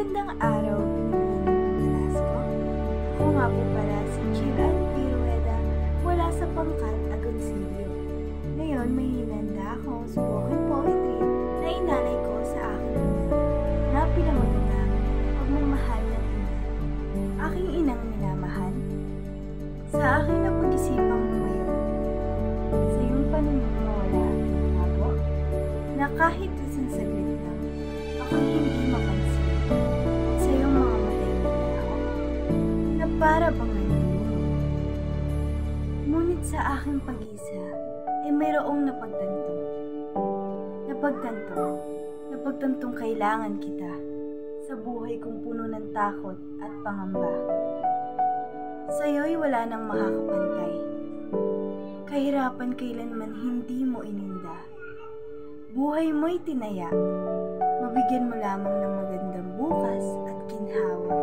Magandang araw, Pilipinas Velasco. Ako nga po pala si Chilan Pirueda mula sa Pangkat, Agoncillo. Ngayon may hinanda akong spoken poetry na inalay ko sa aking ina na pinamagatang pagmamahal ng ina. Aking inang minamahal, sa akin na pag-isipang lumayo, sa iyong paningin mawala ang labo, na kahit isang saglit lang, ako'y hindi mapansin. Sa iyong mga matay na ako, na para bang nangyayari. Ngunit sa aking pag-isa, ay mayroong napagtantong kailangan kita sa buhay kong puno ng takot at pangamba. Sa iyo'y wala nang makakapantay. Kahirapan kailanman hindi mo ininda. Buhay mo'y tinaya, mabigyan mo lamang ng magandang bukas at ginhawa.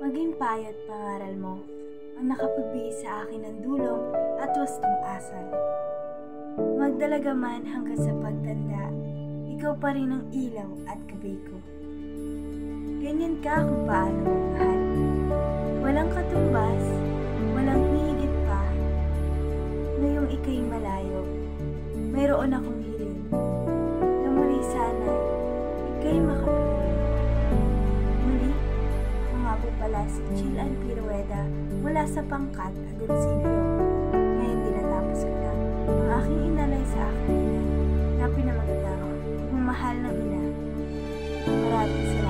Maging payo at pangaral mo ang nakapagbigay sa akin ng dulong at wastong asal. Magdalaga man hanggang sa pagtanda, ikaw pa rin ang ilaw at gabay ko. Ganyan ka kung paano magmahal. Walang katumbas, walang higit pa. Ngayong ika'y malayo, mayroon akong hiling na muli sana ika'y makapiling. Muli, ako nga po pala si Chilan Pirueda mula sa Pangkat, Agoncillo. Ngayon tinatapos ko na ang aking inalay sa aking ina na pinamagatang mahal ng ina. Maraming salamat.